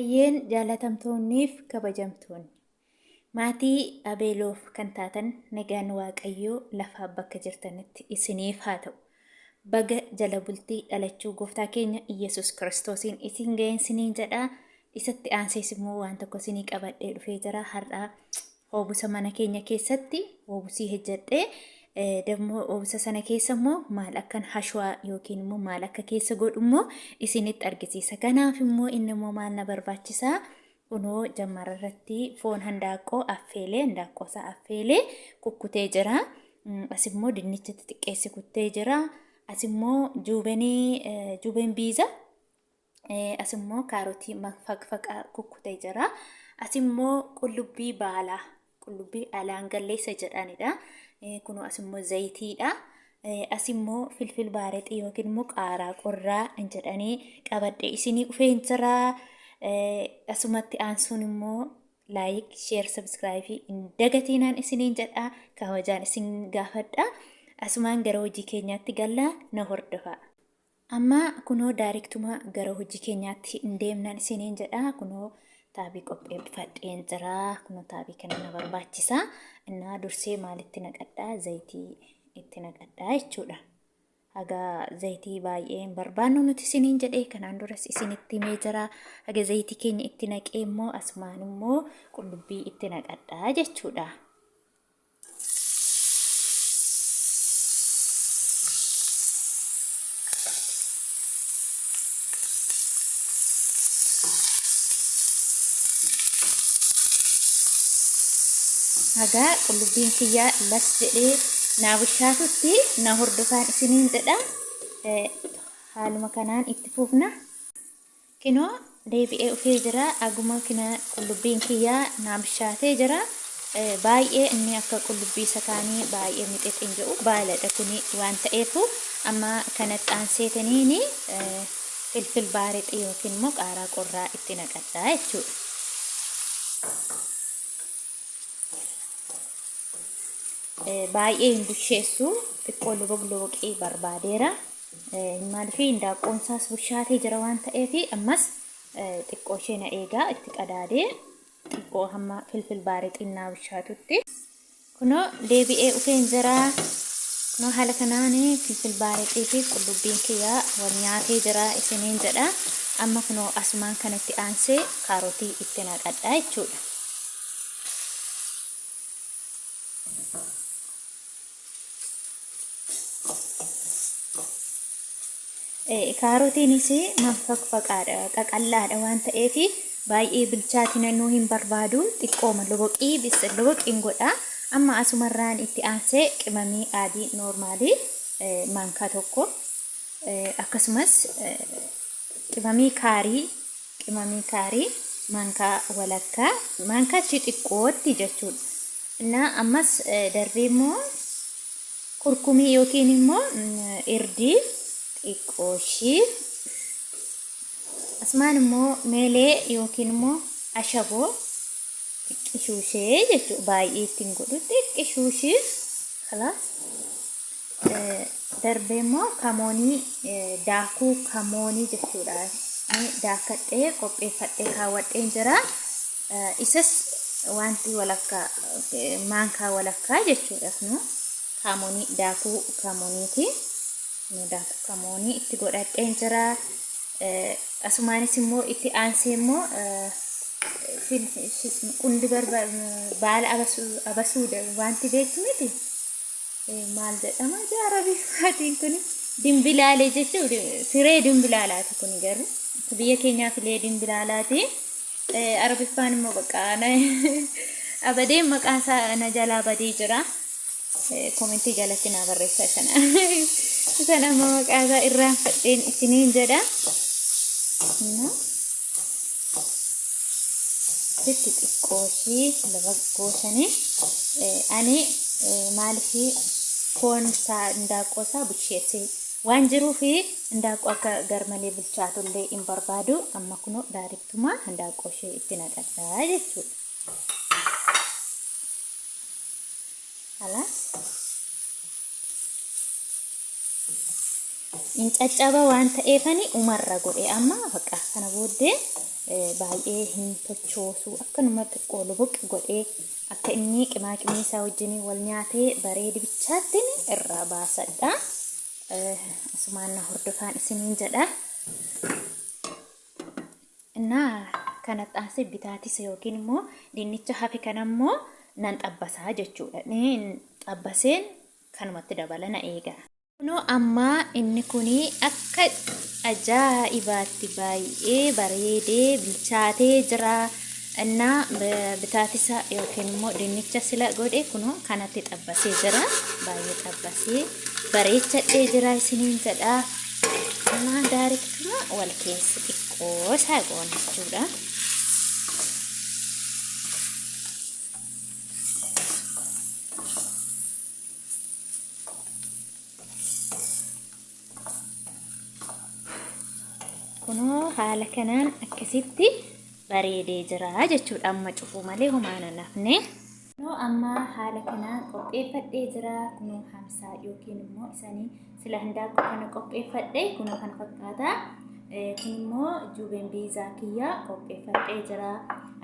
Hayyeen jaalatamtoonniif kabajamtoonni maatii Abeeloof kan taatan nagaan Waaqayyoo lafa bakka jirtanitti isiniif haa ta'u. Baga jala bultii dhalachuu gooftaa keenya Iyesuus Kiristoosiin isin ga'een siniin jedhaa. Isatti aansees immoo waan tokko sinii qabadhee dhufee jira. Har'aa hoobusa mana keenya keessatti hoobusii hojjedhee dammoo hoobusa sana keessa immoo maal akkan hashwaa yookiin immoo maal akka keessa godhu immoo isinitti argisiisa. Kanaaf immoo inni immoo maal na barbaachisaa? Kunoo jammara irratti foon handaaqqoo affeelee handaaqqoo isaa affeelee kukkutee jira. As immoo dinnicha xixiqqeessi kuttee jira. As immoo juubeen biiza. As immoo kaarotii faqfaqaa kukkutee jira. As immoo qullubbii baalaa, qullubbii alaan galleessa jedhanidha. Kunoo as immoo zayitiidha. As immoo filfil baareexii yookiin immoo qaaraa qorraa jedhanii qabadhee isinii dhufeen jira. Asumatti aansuun immoo like, share, subscribe hin dagatinaan isiniin jedha. Kabajaan isin gaafadha. Asumaan gara hojii keenyaatti gallaa na hordofaa. Amma kunoo daariktuma gara hojii keenyaatti hin deemnan isiniin jedha. Kunoo taabii qopheeffadheen jira. Kunoo taabii kana na barbaachisa. Innaa dursee maalitti naqadhaa? Zayitii itti naqadhaa jechuudha. Haga zayitii baay'ee hin barbaannu nuti isiniin jedhee kanaan duras isinitti himee jira. Haga zayitii keenya itti naqee immoo asumaan immoo qullubbii itti naqadhaa jechuudha. Haga qullubbiin kiyyaa las jedhee naa bushaatutti na hordofaan isiniin jedha. Haaluma kanaan itti fufna. Kinoo deebi'ee dhufee jira. Aguma kina qullubbiin kiyyaa naa bushaatee jira. Baay'ee inni akka qullubbii sakaanii baay'ee mixixin jedhu baaladha kuni waan ta'eefu amma kanatti aanseetaniini filfil baareexii yookiin immoo qaaraa qorraa itti naqadhaa jechuudha. Baay'ee hin busheessu xiqqoo loboqii barbaadeera. Maaliif handaaqqoon isaas bushaatee jira waan ta'eef ammas xiqqoo ishee na eegaa itti qadaadee xiqqoo hamma filfil baareexiin naa bushaatutti. Kunoo deebi'ee dhufeen jira. Kunoo haala kanaan filfil baareexii fi qullubbiin kiyyaa wal nyaatee jira isiniin jedha. Amma kunoo asumaan kanatti aansee kaarotii itti naqadhaa jechuudha. Kaarotiinis manfaqfaqaadha, qaqallaadha waan ta'eef baay'ee bilchaatina nuu hin barbaadu. Xiqqooma loboqiin godha. Amma asumarraan itti aansee qimamii adii noormaalii maankaa tokko akkasumas qimamii kaarii maankaa walakkaa maankaa xixiqqootti jechuudha. Innaa ammas darbee immoo kurkumii yookiin immoo irdii xiqqooshii asumaan immoo meelee yookiin immoo ashaboo xiqqishuushee jechuudha. Baay'ee ittiin godhu xiqqishuushii kalaas darbee immoo kamoonii daakuu kamoonii jechuudha. Daakadhee qopheeffadhee kaawwadheen jira. Isas wanti walakkaa maankaa walakkaa jechuudha. Kamoonii daakuu kamooniiti. Daakuu kamoonii itti godhadheen jira. Asumaanis immoo itti aansee immoo qundi baala abasuudha wanti beektu miti. Maal jedhama arabiffaatiin kun dimbilaalee jechuudha. Firee dimbilaalaati kun garuu biyya keenyaa filee dimbilaalaati. Arabiffaan immoo bakka abadeen maqaan isaa na jalaa badee jira. Komentii jalatti naa barreessaa sana. Sana ammoo maqaa isaa irraanfadheen isiniin jedha. Sitti xiqqooshii lafa goosanii ani maaliif foon isaa handaaqqoo isaa busheessee waan jiruuf handaaqqoo akka garmalee bilchaatullee hin barbaadu. Amma kunoo daariktuma handaaqqoo ishee itti naqadhaa jechuudha. Hin caccaba waan ta'eefani umarra godhe amma bakka kana booddee baay'ee hin tochoosu akkanuma xiqqoo lubuq godhee akka inni qimaaqimii isaa wajjin wal nyaatee bareedi bichaattiin irraa baasadha. Asumaan na hordofaan isiniin jedha. Innaa kanatti aansee bitaatisa yookiin immoo dinnicha hafe kanammoo nan xabbasaa jechuudha. Xabbaseen kanumatti dabalana eega. Kunoo amma inni kuni akka ajaa'ibaatti baay'ee bareedee bilchaatee jira. Innaa bitaatisa yookiin immoo dinnicha sila godhe kunoo kanatti xabbasee jira. Baay'ee xabbasee bareechadhee jira isiniin jedha. Innaa daariktuma wal keessa xiqqoo isaa goona jechuudha. Kunoo haala kanaan akkasitti bareedee jira jechuudha. Amma cufuu malee humaan nafne. Kunoo amma haala kanaan qopheeffadhee jira. Kunoo hamsaa yookiin immoo isaanii sila handaaqqoo kana qopheeffadhee kunoo kan fakkaata. Kun immoo juubeen biizaa kiyyaa qopheeffadhee jira.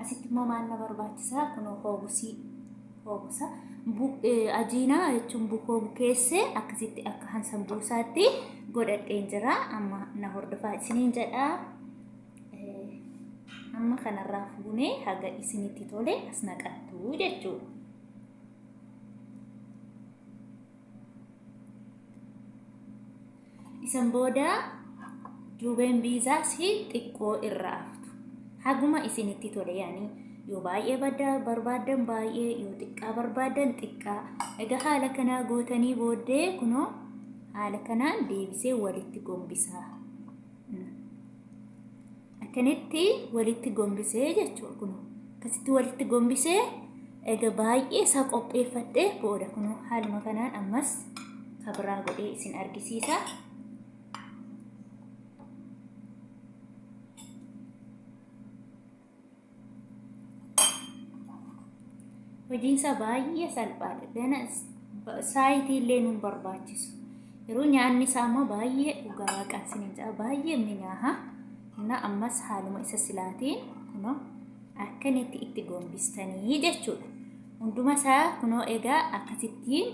Asitti immoo maal na barbaachisaa? Kunoo hoobusa ajiinaa jechuun bukoo bukeessee akkasitti akka hansambuusaatti godhadheen jira. Amma na hordofaa isiniin jedha. Amma kanarraa fuunee haga isinitti tole as naqattu jechuudha. Isan booda juubeen biizaa si xiqqoo irraa haftu. Haguma isinitti tole yaani yoo baay'ee barbaadan baay'ee yoo xiqqaa barbaadan xiqqaa. Egaa haala kanaa gootanii booddee kunoo haala kanaan deebisee walitti gombisaa. Akkanitti walitti gombisee jechuudha kunoo. Akkasitti walitti gombisee egaa baay'ee isaa qopheeffadhee booda kunoo haaluma kanaan ammas kabraa godhee isin argisiisa. Hojiinsa baay'ee salphaadha. Dana saayitii illee nun barbaachisu. Yeroo nyaanni isaa immoo baay'ee dhugaa waaqaan isiniin jedha baay'ee mi'aaha. Innaa ammas haaluma isa silaatiin kunoo akkanitti itti gombistanii jechuudha. Hunduma isaa kunoo egaa akkasittiin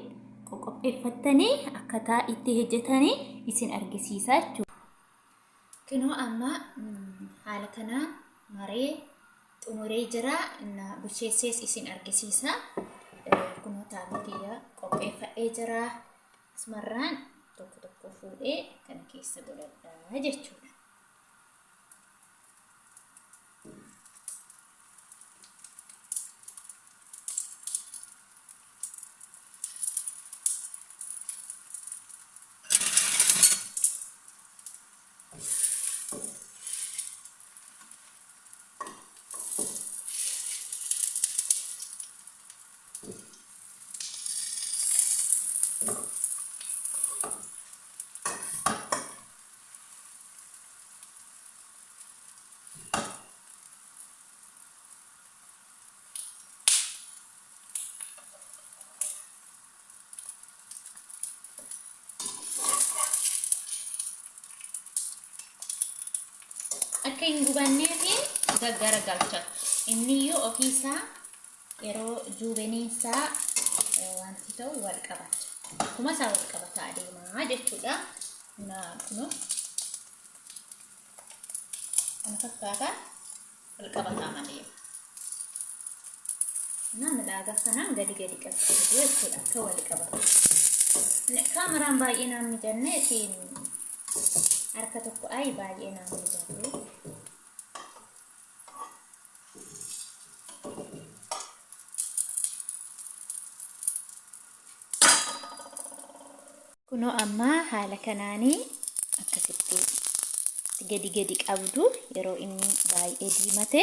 qopheeffattanii akkataa itti hojjetanii isin argisiisaa jechuudha. Kunoo amma haala kanaan maree xumuree jira. Innaa busheessees isin argisiisa. Kunoo taabotiyyaa qopheeffadhee jira. Asumarraan tokko tokko fuudhee kana keessa godhadhaa jechuudha. Akka hin gubanneefi gaggaragalcha. Inni iyyuu ofiisaa yeroo juubeniinsaa wanti ta'u wal qabacha. Akkuma isaa wal qabataa adeemaa jechuudha. Kunoo kana fakkaata wal qabataa malee. Midhaagaa kanaan gadi qabsiisu jechuudha akka wal qabatu. Kaameraan baay'ee naan mijannee harka tokko baay'ee naan mijatu. Kunoo amma haala kanaanii akkasitti gadi qabdu yeroo inni baay'ee diimate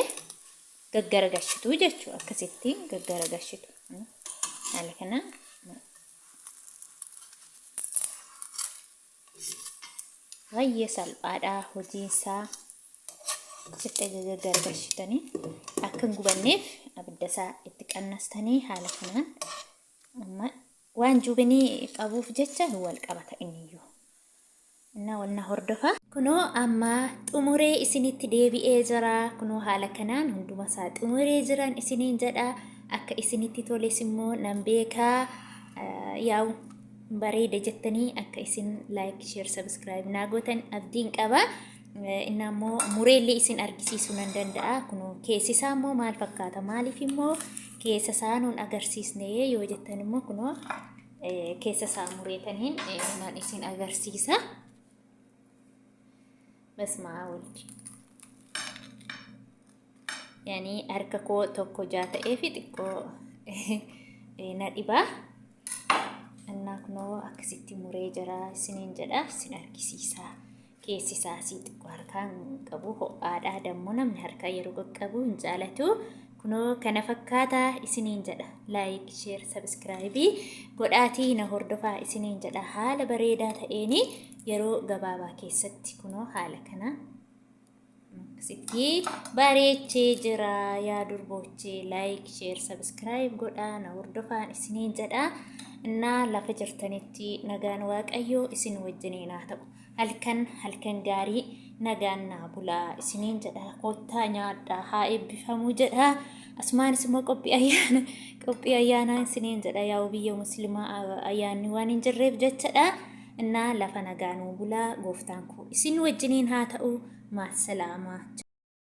gaggaragashitu jechuudha. Akkasitti gaggaragashitu. Haala kanaan baay'ee salphaadha hojiinsaa. Akkasitti gaggaragashitanii akka hin gubanneef abiddasaa itti qannastanii haala kanaan amma waan juubenii qabuuf jecha wal qabata inni iyyuu. Innaa wal na hordofa. Kunoo amma xumuree isinitti deebi'ee jira. Kunoo haala kanaan hunduma isaa xumuree jiran isiniin jedha. Akka isinitti toles immoo nan beekaa. Yaa'u bareeda jettanii akka isin like, share, subscribe naa gootan abdiin qaba. Inni ammoo mureellee isin argisiisuu nan danda'a. Kunoo keessi isaa immoo maal fakkaata? Maaliif immoo keessa isaa nuun agarsiisne yoo jettan immoo kunoo keessa isaa mureetaniin nan isin agarsiisa. بسمع ولدي يعني أرككو توكو جاتا في تكو نادبا أنك نو أكسيتي مريجرا سنين جدا سنار كيسيسا كيسيسا سيتكو هركان قبو هو آدم منم هركا يروغ قبو انجالتو كنو كنفكاتا سنين جدا لايك شير سبسكرايبي قداتي نهردفا سنين جدا حال بريدا تأيني yeroo gabaabaa keessatti kunoo haala kana akkasitti bareechee jira. yaa durboochee like share subscribe godhaa na hordofaan isiniin jedha. Innaa lafa jirtanitti nagaan waaqayyoo isin wajjiniin haa ta'u. halkan gaarii nagaan naa bulaa isiniin jedha. Kottaa nyaadhaa haa eebbifamuu jedha. Asmaanis immoo qophii ayyaanaa isiniin jedha. yaa biyya muslimaa ayyaanni waan hin jirreef jechadha. እና lafa nagaan bulaa gooftaan koo isin wajjiniin haa ta'u. Maasalaama.